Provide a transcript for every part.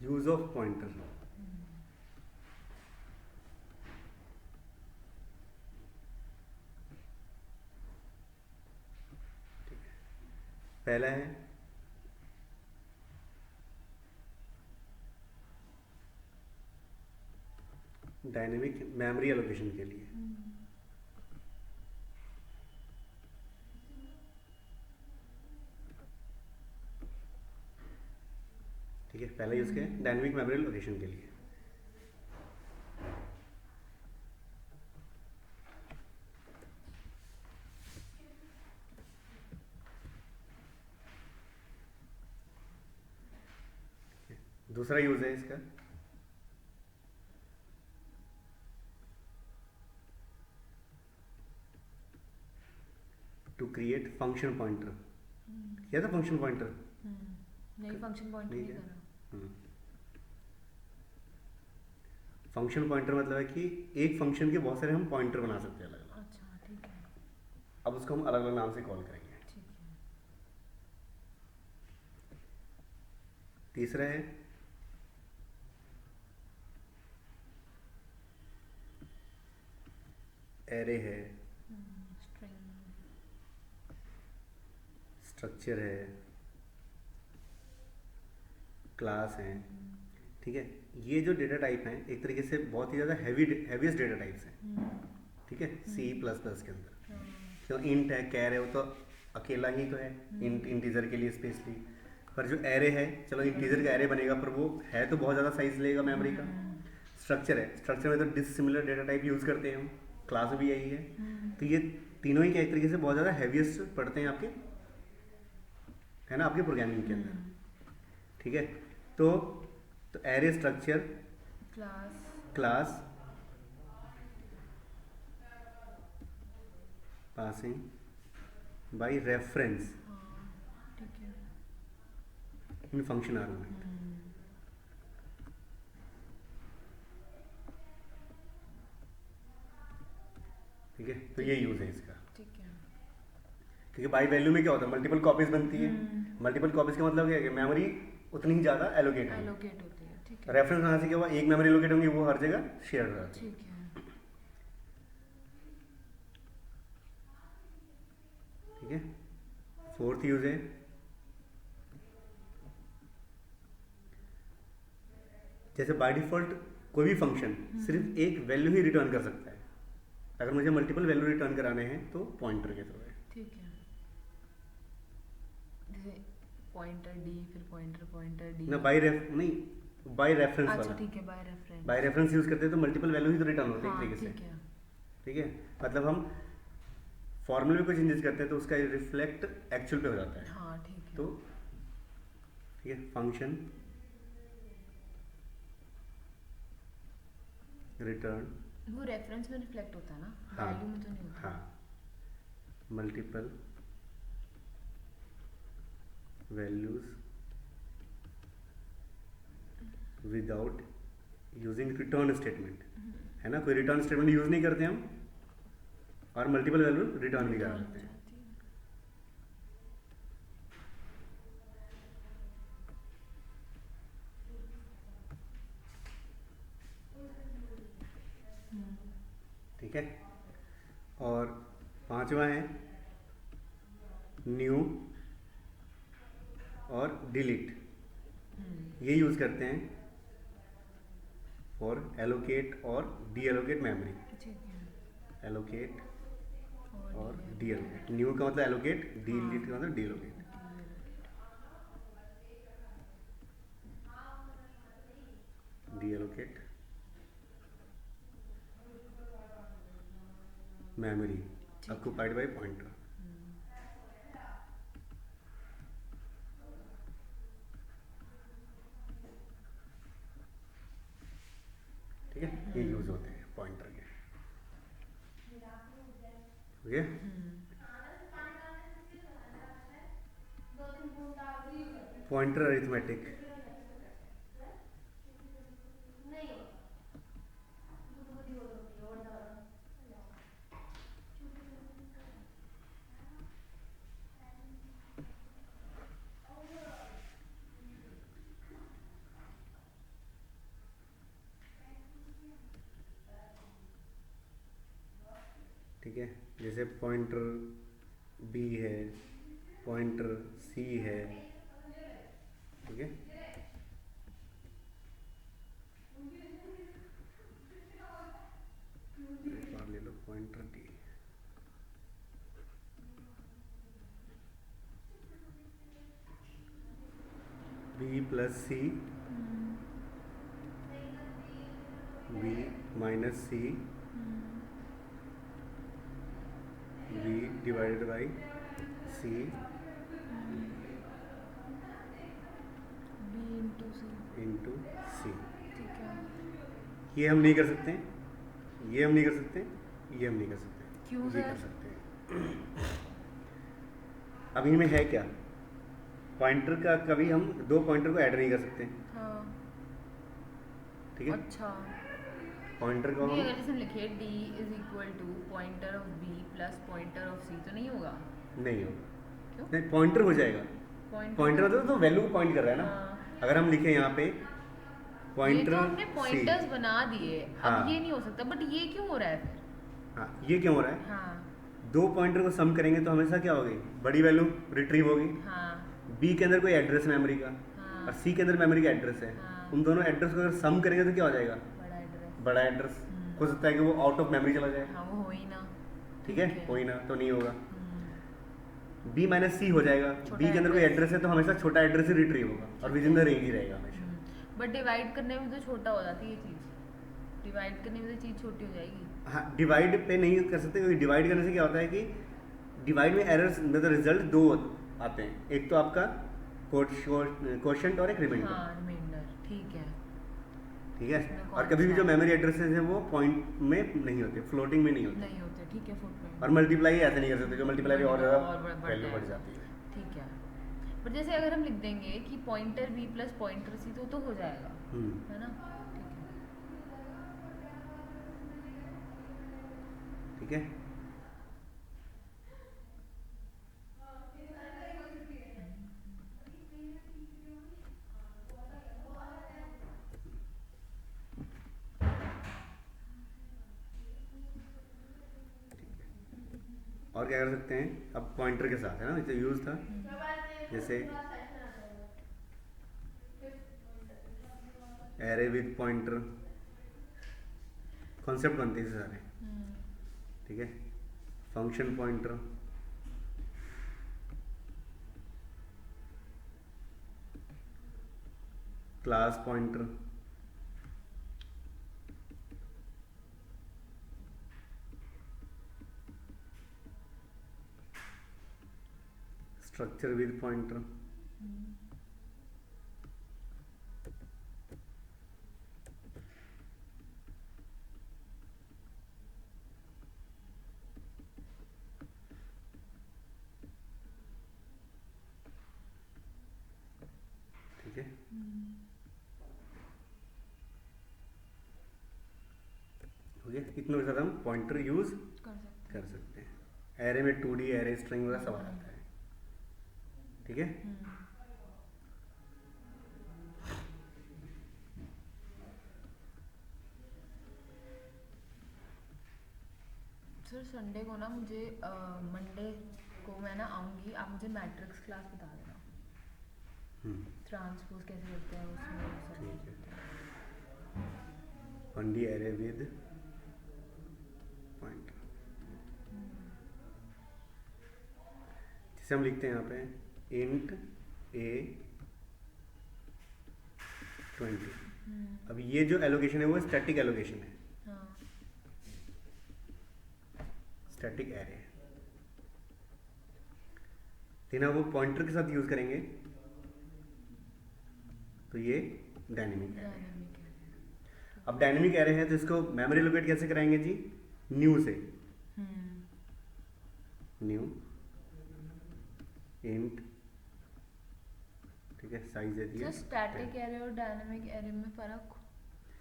Use of pointer. पहला है dynamic memory allocation के लिए। ठीक है, पहला यूज क्या है, डायनेमिक मेमोरी एलोकेशन के लिए। दूसरा यूज है इसका टू क्रिएट फंक्शन पॉइंटर। क्या था फंक्शन पॉइंटर? नहीं, फंक्शन पॉइंटर नहीं करा। फंक्शन पॉइंटर मतलब है कि एक फंक्शन के बहुत सारे हम पॉइंटर बना सकते हैं अलग अलग। अच्छा, ठीक है। अब उसको हम अलग अलग नाम से कॉल करेंगे। ठीक है। तीसरा है एरे है, स्ट्रिंग, स्ट्रक्चर है, क्लास है। ठीक है, ये जो डेटा टाइप हैं एक तरीके से बहुत ही ज़्यादा हैवीएस्ट डेटा टाइप्स हैं। ठीक है, सी प्लस प्लस के अंदर क्यों इंट है, कैर है, वो तो अकेला ही तो है इंट इंटीजर के लिए स्पेशली। पर जो एरे है, चलो इंटीजर का एरे बनेगा पर वो है तो बहुत ज़्यादा साइज लेगा मेमोरी का। स्ट्रक्चर है, स्ट्रक्चर में तो डिसिमिलर डेटा टाइप यूज़ करते हैं हम, क्लास भी यही है। तो ये तीनों ही क्या एक तरीके से बहुत ज़्यादा हैवीएस्ट पड़ते हैं आपके, है ना, आपके प्रोग्रामिंग के अंदर। ठीक है, तो array, structure, class, passing by reference ठीक है। इन फंक्शन आर्गुमेंट। ठीक है, तो ये यूज है इसका। ठीक है। क्योंकि बाई वैल्यू में क्या होता है, मल्टीपल कॉपीज बनती है। मल्टीपल कॉपीज का मतलब क्या है कि मेमोरी उतनी ही ज़्यादा एलोकेट है। एलोकेट होती है। ठीक है। रेफरेंस बनाने से क्या हुआ, एक मेमोरी एलोकेट होंगी वो हर जगह शेयर रहती है। ठीक है। ठीक है, फोर्थ यूज है जैसे बाय डिफॉल्ट कोई भी फंक्शन सिर्फ एक वैल्यू ही रिटर्न कर सकता है। अगर मुझे मल्टीपल वैल्यू रिटर्न कराने हैं तो पॉइंटर के थ्रू है। ठीक है। जैसे पॉइंटर डी, फिर पॉइंटर पॉइंटर डी ना नहीं, बाय रेफरेंस अच्छा, वाला। ठीक है, by reference. By reference use करते हैं तो मल्टीपल वैल्यू ही तो रिटर्न होते हैं एक हाँ, तरीके से। ठीक है। ठीक है, मतलब हम फॉर्मूले में कोई चेंजेस करते हैं तो उसका रिफ्लेक्ट एक्चुअल पे हो जाता है। हाँ, ठीक है। तो ठीक है, फंक्शन रिटर्न, वो रेफरेंस में रिफ्लेक्ट होता है ना, हाँ वैल्यू में तो नहीं होता। हाँ, multiple values without using return statement, है ना, कोई रिटर्न स्टेटमेंट यूज नहीं करते हम और मल्टीपल वैल्यू रिटर्न भी कर रिटर्न हो देते हैं। जाती है। ठीक है, और पांचवा है न्यू और डिलीट। ये यूज करते हैं फॉर एलोकेट और डी एलोकेट मेमोरी। ठीक है। एलोकेट और delete। डी एलोकेट, न्यू का मतलब एलोकेट, डिलीट का मतलब deallocate. Deallocate memory occupied by pointer. ठीक है, ये यूज होते हैं पॉइंटर के। Okay, pointer arithmetic. ठीक है, जैसे पॉइंटर बी है, पॉइंटर सी है, ठीक है। एक बार ले लो pointer D, B plus C, B minus C, B divided by C, B into C. Into C. ठीक है। ये हम नहीं कर सकते, ये हम नहीं कर सकते, ये हम नहीं कर सकते, क्यों ये सर? कर सकते हैं। अब इनमें है क्या, पॉइंटर का कभी हम दो पॉइंटर को ऐड नहीं कर सकते, हाँ। ठीक है। अच्छा, पॉइंटर को नहीं हम अगर जैसे हम लिखे d is equal to pointer of b plus pointer of c तो नहीं होगा? नहीं होगा, क्यों? नहीं पॉइंटर हो जाएगा। पॉइंटर मतलब तो वैल्यू को पॉइंट कर रहा है ना। हाँ। अगर हम लिखे यहाँ पे ये पॉइंटर तो हमने पॉइंटर्स सी, बना दिए, हाँ। अब ये नहीं हो सकता, बट ये क्यों हो रहा है फिर? हाँ ये क्यों हो रहा है, हाँ दो पॉइंटर को सम करेंगे तो हमेशा क्या होगी, बड़ी वैल्यू रिट्रीव होगी। हाँ बी के अंदर कोई एड्रेस है मेमोरी का, हाँ। और सी के अंदर मेमोरी का एड्रेस है, हाँ। उन दोनों एड्रेस को अगर सम करेंगे तो क्या हो जाएगा, बड़ा एड्रेस। बड़ा एड्रेस। हो सकता है कि वो आउट ऑफ मेमोरी चला जाए, हाँ वो हो ही ना। ठीक है, कोई ना तो नहीं होगा। हम्म, बी माइनस सी हो जाएगा, छोटा बी के अंदर कोई address। एड्रेस है तो हमेशा छोटा एड्रेस ही रिट्रीव होगा और विद इन द रेंज ही रहेगा हमेशा। बट डिवाइड करने में तो छोटा हो जाती है ये चीज़, डिवाइड करने में तो चीज़ छोटी हो जाएगी। हाँ डिवाइड पे नहीं कर सकते, क्योंकि डिवाइड करने से क्या होता है कि डिवाइड में एरर्स मतलब रिजल्ट दो आते हैं, एक तो आपका क्वोशिएंट और एक रिमाइंडर, हाँ रिमाइंडर, ठीक है। ठीक है। इसमें और कौन कभी भी सा जो है? मेमोरी एड्रेसेस है वो पॉइंट में नहीं होते, फ्लोटिंग में नहीं होते। नहीं होते, ठीक है, फुटप्रिंट। और मल्टीप्लाई ऐसे नहीं कर सकते, जो मल्टीप्लाई भी और ज़्यादा बढ़ता वैल्यू है। बढ़ जाती है। ठीक है, पर जैसे अगर हम लिख देंगे कि पॉइंटर बी प्लस पॉइंटर सी तो हो जाएगा, है ना? ठीक है। और क्या कर सकते हैं अब पॉइंटर के साथ, है ना, जैसे यूज था, जैसे एरे विद पॉइंटर, कॉन्सेप्ट बनते हैं सारे, ठीक है। Function pointer, class pointer, structure with pointer, ठीक है। हो गया, इतने के साथ हम पॉइंटर यूज कर सकते हैं। एरे में 2D एरे स्ट्रिंग वगैरह सब आ जाता है, ठीक है। सर संडे को ना मुझे मंडे को मैं ना आऊँगी, आप मुझे मैट्रिक्स क्लास बता देना, ट्रांसपोज कैसे करते हैं उसमें सब ठीक है। बताते हैं। 1D एरे विद पॉइंटर, जैसे हम लिखते हैं यहाँ पे इंट a 20। अब ये जो एलोकेशन है वो स्टैटिक एलोकेशन है, हाँ स्टैटिक एरे, लेकिन अब वो पॉइंटर के साथ यूज करेंगे तो ये डायनेमिक एरे है। डायनेमिक है। अब डायनेमिक एरे है तो इसको मेमोरी लोकेट कैसे कराएंगे जी, न्यू से, न्यू इंट, ठीक है, साइज दे दिया। स्टैटिक एरे और डायनेमिक एरे में फर्क,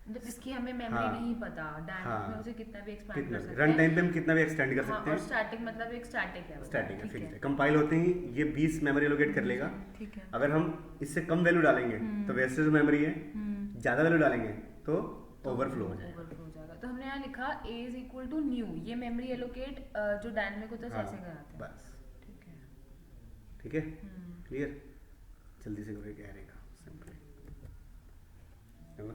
मतलब इसकी हमें मेमोरी हाँ। नहीं पता, डायनेमिक हाँ। में उसे कितना भी एक्सपैंड कितना कर भी सकते रन हैं। टाइम पे हम कितना भी एक्सटेंड कर हाँ, सकते और हैं, स्टैटिक मतलब एक स्टैटिक है वो। स्टैटिक है, ठीक फिक्स है। कंपाइल होते ही ये 20 मेमोरी लोकेट कर लेगा। ठीक है। अगर हम इससे कम वैल्यू डालेंगे तो वैसे जो मेमोरी है, ज़्यादा वैल्यू डालेंगे तो ओवरफ्लो हो जाएगा। ओवरफ्लो हो जाएगा, तो हमने यहाँ लिखा a is equal to new, ये मेमोरी एलोकेट जो डायनेमिक होता है हाँ, ऐसे कराते हैं। बस ठीक है। ठीक है, क्लियर। जल्दी से करो एक एरे का सिंपली, है ना।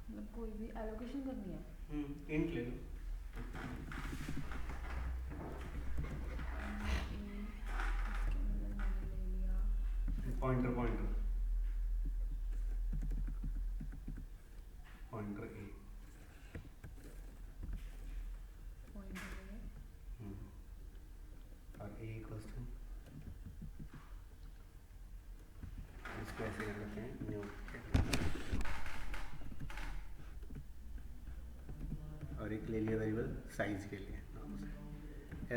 मतलब कोई भी एलोकेशन करनी है। इंट ले लो, पॉइंटर पॉइंटर पॉइंटर ए, और ए इक्वल्स टू, इसको ऐसे कर लेते हैं न्यू, और एक ले लिया वेरिएबल साइज के लिए,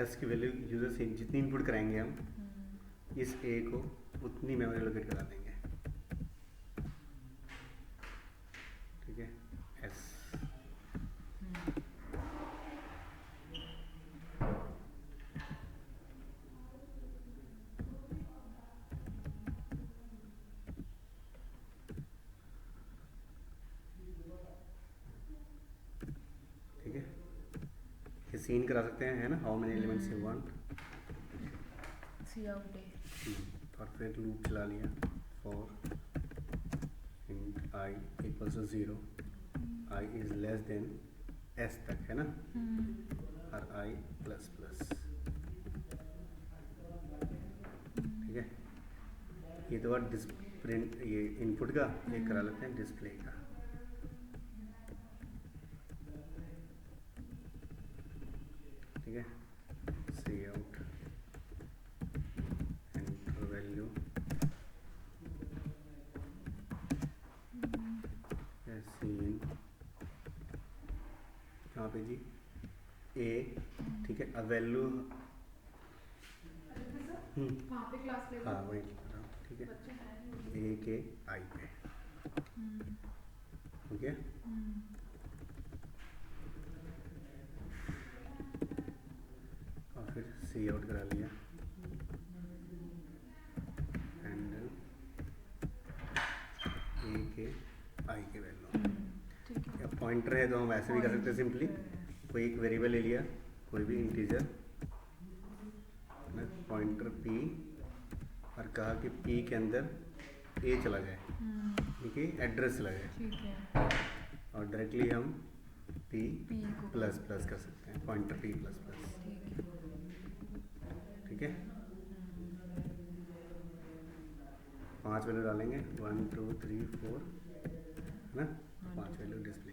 एस की वैल्यू यूजर से जितनी इनपुट कराएंगे हम इस ए को उतनी मेमोरी लोकेट करा देंगे, ठीक है। एस ठीक है, ये सीन करा सकते हैं, है ना, how many elements you want, C out A, और फिर लूप चला लिया for int I equals to 0, I is less than S तक, है ना, और आई प्लस प्लस, ठीक है। ये तो बार प्रिंट ये इनपुट का, एक करा लेते हैं डिस्प्ले का, ठीक है। सी आउट एंटर वैल्यू सीन, यहाँ पे जी ए, ठीक है। अब वैल्यू वहाँ पे क्लास ले लो। हाँ वही लिख रहा हूँ, ठीक है, ए के आई पे, ठीक है। और फिर सी आउट करा लिया, हैंडल ए के आई के वैल्यू, ठीक है। या पॉइंटर है तो हम वैसे भी कर सकते हैं, सिंपली कोई एक वेरिएबल ले लिया, कोई भी इंटीजर, पॉइंटर पी, और कहा कि पी के अंदर ए चला जाए, ठीक है, एड्रेस चला जाए, ठीक है। और डायरेक्टली हम पी P को प्लस प्लस कर सकते हैं, पॉइंटर पी प्लस प्लस, ठीक है। 5 वैल्यू डालेंगे, 1 2 3 4, है ना, 5 वैल्यू डिस्प्ले